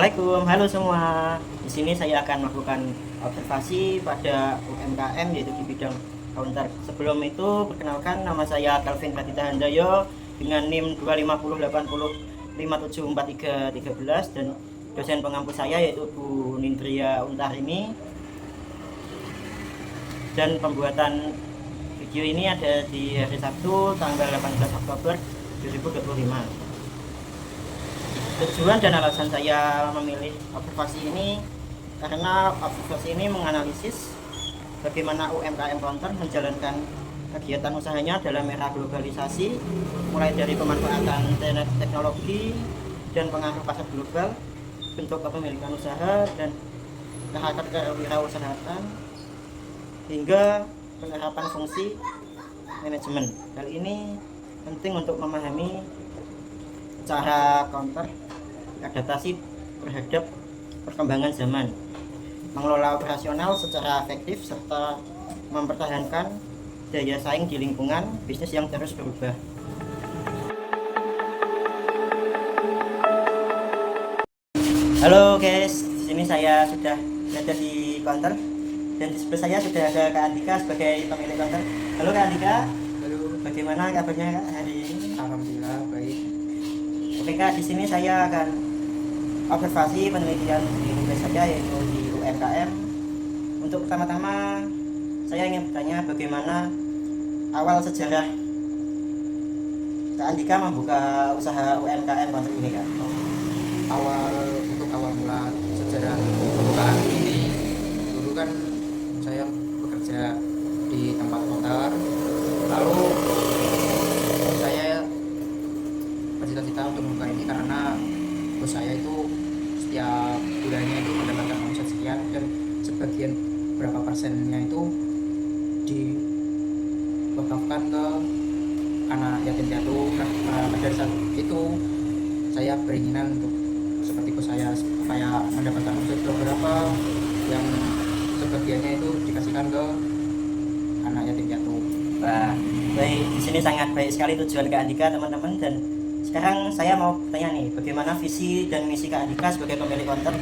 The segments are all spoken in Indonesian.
Assalamualaikum, halo semua. Di sini saya akan melakukan observasi pada UMKM yaitu di bidang counter. Sebelum itu, perkenalkan nama saya Kelvin Pratita Handoyo dengan NIM 25080574313 dan dosen pengampu saya yaitu Bu Nindria Untarini. Dan pembuatan video ini ada di hari Sabtu tanggal 18 Oktober 2025. Tujuan dan alasan saya memilih observasi ini karena observasi ini menganalisis bagaimana UMKM counter menjalankan kegiatan usahanya dalam era globalisasi, mulai dari pemanfaatan teknologi dan pengaruh pasar global, bentuk kepemilikan usaha dan karakter kewirausahaan, hingga penerapan fungsi manajemen. Hal ini penting untuk memahami cara counter adaptasi terhadap perkembangan zaman, mengelola operasional secara efektif, serta mempertahankan daya saing di lingkungan bisnis yang terus berubah. Halo guys, di sini saya sudah berada di counter dan di sebelah saya sudah ada Kak Andika sebagai pemilik counter. Halo Kak Andika. Halo. Bagaimana kabarnya Kak hari ini? Alhamdulillah baik. Oke Kak, di sini saya akan observasi penelitian di tugas saya yaitu di UMKM. Untuk pertama-tama saya ingin bertanya bagaimana awal sejarah Kak Andika membuka usaha UMKM counter ini Kak? Untuk awal mula sejarah pembukaan ini, dulu kan saya bekerja di tempat motor, lalu saya bercita-cita untuk membuka ini karena bos saya itu setiap bulannya itu mendapatkan omset sekian dan sebagian berapa persennya itu diwakafkan ke anak yatim piatu. Dari saat itu saya beringinan untuk seperti bos saya supaya mendapatkan omset berapa yang sebagiannya itu dikasihkan ke anak yatim piatu. Wah, baik, di sini sangat baik sekali tujuan Kak Andika teman-teman. Dan sekarang saya mau tanya nih, bagaimana visi dan misi Kak Andika sebagai pemilik counter?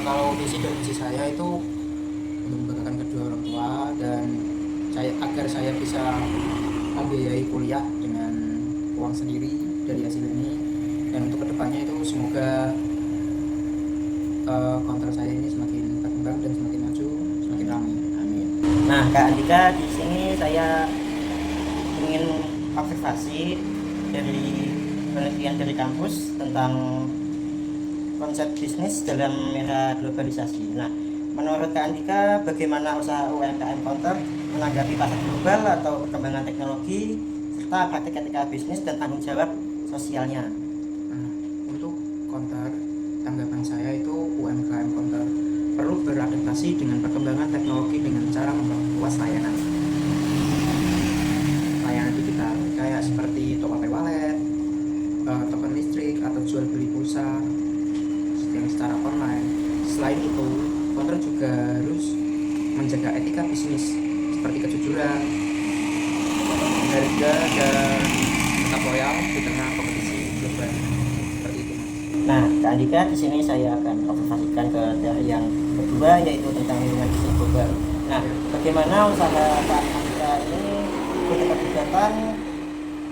Kalau visi dan misi saya itu membanggakan kedua orang tua dan agar saya bisa membiayai kuliah dengan uang sendiri dari hasil ini, dan untuk kedepannya itu semoga counter saya ini semakin berkembang dan semakin maju, semakin ramai. Amin. Nah Kak Andika, di sini saya ingin observasi dari penelitian dari kampus tentang konsep bisnis dalam era globalisasi. Nah, menurut Kak Andika, bagaimana usaha UMKM counter menanggapi pasar global atau perkembangan teknologi serta praktik etika bisnis dan tanggung jawab sosialnya? Nah, untuk counter, tanggapan saya itu UMKM counter perlu beradaptasi dengan perkembangan teknologi dengan cara memperluas layanan digital, kayak seperti top up wallet, token listrik, atau jual beli pulsa yang secara online. Selain itu, counter juga harus menjaga etika bisnis seperti kejujuran, harga, dan tetap loyal di tengah kompetisi global. Seperti itu. Nah, Kak Andika, di sini saya akan observasikan ke teori yang kedua yaitu tentang lingkungan bisnis global. Nah, bagaimana usaha Kak Andika ini keterlibatan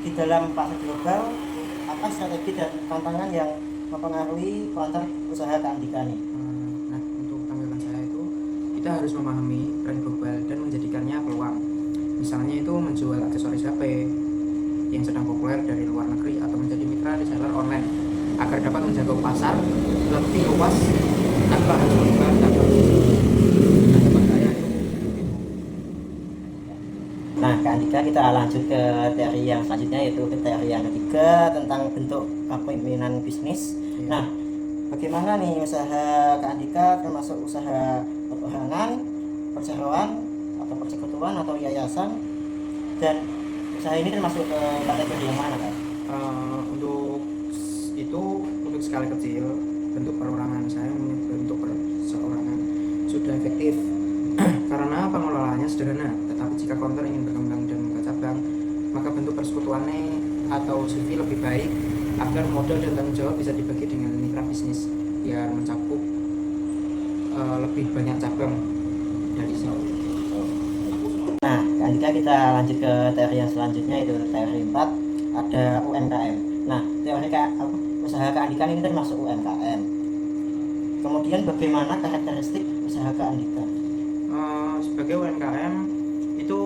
di dalam pasar global, apa strategi dan tantangan yang mempengaruhi counter usaha Kak Andika nih? Nah, untuk tanggapan saya itu, kita harus memahami tren global dan menjadikannya peluang. Misalnya itu menjual aksesoris HP yang sedang populer dari luar negeri atau menjadi mitra reseller online agar dapat menjangkau pasar lebih luas tanpa harus menyebar tanpa tanggapan saya itu. Nah, Kak Andika, kita lanjut ke teori yang selanjutnya yaitu ke teori yang ketiga tentang bentuk kepemimpinan bisnis. Nah, bagaimana nih usaha Kak Andika, termasuk usaha perorangan, perseroan, atau persekutuan atau yayasan, dan usaha ini termasuk ke kategori yang mana Kak? Untuk skala kecil, bentuk perorangan saya bentuk perseorangan sudah efektif karena pengelolaannya sederhana. Tetapi jika counter ingin berkembang dan membuka cabang, maka bentuk persekutuannya atau CV lebih baik agar modal dan tanggung jawab bisa dibagi dengan mitra mitra bisnis biar mencakup lebih banyak cabang dari sini. Nah, ketika kita lanjut ke teori yang selanjutnya, itu teori 4, ada UMKM. Nah, teori usaha keandikan ini termasuk UMKM. Kemudian bagaimana karakteristik usaha keandikan? Sebagai UMKM itu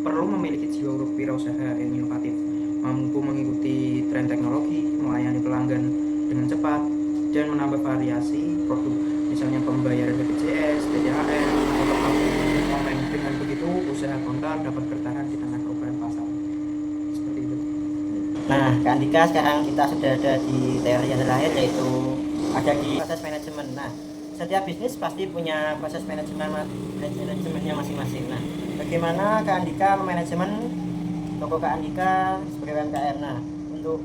perlu memiliki jiwa wirausaha yang inovatif, mampu mengikuti tren teknologi, melayani pelanggan dengan cepat, dan menambah variasi produk, misalnya pembayaran BPJS, THR, atau online. Dengan begitu, usaha konter dapat bertahan di tengah perubahan pasar. Seperti itu. Nah, Kak Andika, sekarang kita sudah ada di teori yang terakhir, yaitu ada di proses manajemen. Nah, setiap bisnis pasti punya proses manajemennya masing-masing. Nah, bagaimana Kak Andika memanajemen toko Kak Andika sebagai UMKM? Nah, untuk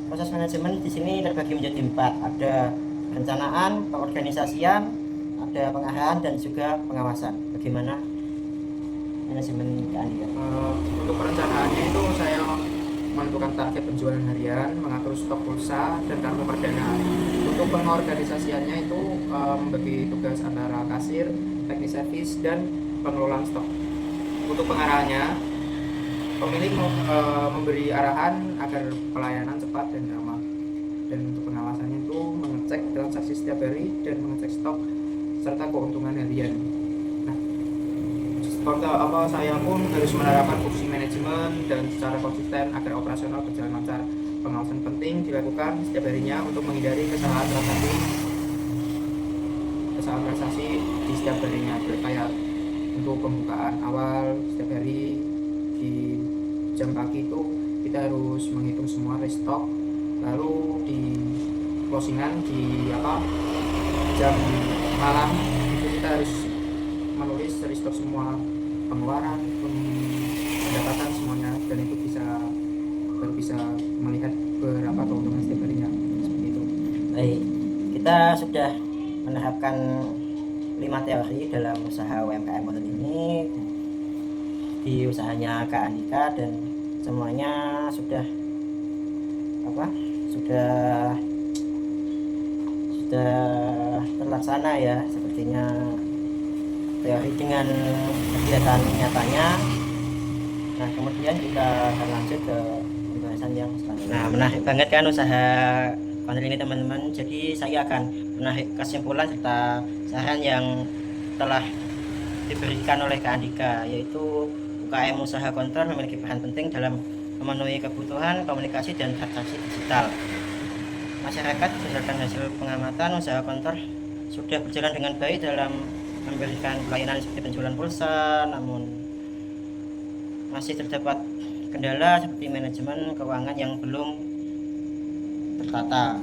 proses manajemen di sini terbagi menjadi 4. Ada perencanaan, pengorganisasian, ada pengarahan, dan juga pengawasan. Bagaimana manajemen Kak Andika? Untuk perencanaannya itu saya menentukan target penjualan harian, mengatur stok pulsa dan kartu perdanaan. Untuk pengorganisasiannya itu membagi tugas antara kasir, teknis servis, dan pengelolaan stok. Untuk pengarahannya, pemilik memberi arahan agar pelayanan cepat dan ramah. Dan untuk pengawasannya itu mengecek transaksi setiap hari dan mengecek stok serta keuntungan harian. Saya pun harus menerapkan fungsi manajemen dan secara konsisten agar operasional berjalan lancar. Pengawasan penting dilakukan setiap harinya untuk menghindari kesalahan transaksi di setiap harinya. Kayak untuk pembukaan awal setiap hari di jam pagi itu kita harus menghitung semua restock, lalu di closingan di jam malam itu kita harus menulis restock semua pengeluaran, pendapatan semuanya, dan itu baru bisa melihat berapa keuntungan setiap harinya. Seperti itu. Baik, kita sudah menerapkan 5 teori dalam usaha UMKM model ini di usahanya Kak Andika, dan semuanya sudah terlaksana ya, sepertinya teori dengan kegiatan nyatanya. Nah, kemudian kita akan lanjut ke pembahasan yang selanjutnya. Nah, menarik banget kan usaha konter ini teman-teman. Jadi saya akan menarik kesimpulan serta saran yang telah diberikan oleh Kak Andika, yaitu UKM usaha konter memiliki peran penting dalam memenuhi kebutuhan komunikasi dan transaksi digital masyarakat. Berdasarkan hasil pengamatan, usaha konter sudah berjalan dengan baik dalam memberikan pelayanan seperti penjualan pulsa, namun masih terdapat kendala seperti manajemen keuangan yang belum tertata,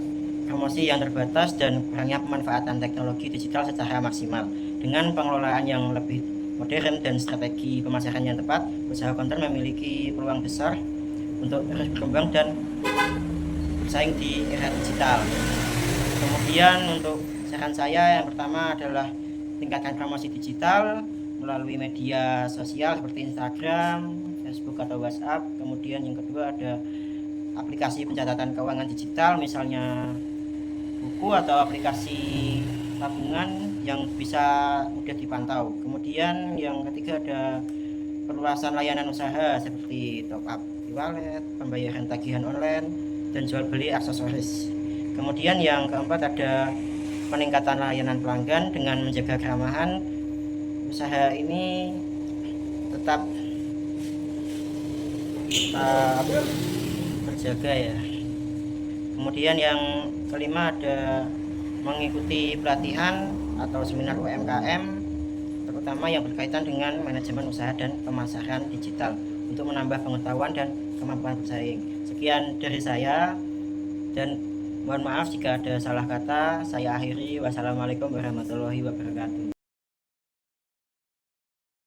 promosi yang terbatas, dan kurangnya pemanfaatan teknologi digital secara maksimal. Dengan pengelolaan yang lebih modern dan strategi pemasaran yang tepat, usaha konter memiliki peluang besar untuk terus berkembang dan bersaing di era digital. Kemudian untuk saran saya yang pertama adalah tingkatkan promosi digital melalui media sosial seperti Instagram, Facebook, atau WhatsApp. Kemudian yang kedua ada aplikasi pencatatan keuangan digital, misalnya buku atau aplikasi tabungan yang bisa mudah dipantau. Kemudian yang ketiga ada perluasan layanan usaha seperti top up e-wallet, pembayaran tagihan online, dan jual beli aksesoris. Kemudian yang keempat ada peningkatan layanan pelanggan dengan menjaga keramahan. Usaha ini tetap terjaga ya. Kemudian yang kelima ada mengikuti pelatihan atau seminar UMKM, terutama yang berkaitan dengan manajemen usaha dan pemasaran digital untuk menambah pengetahuan dan kemampuan bersaing. Sekian dari saya, dan mohon maaf jika ada salah kata. Saya akhiri. Wassalamualaikum warahmatullahi wabarakatuh.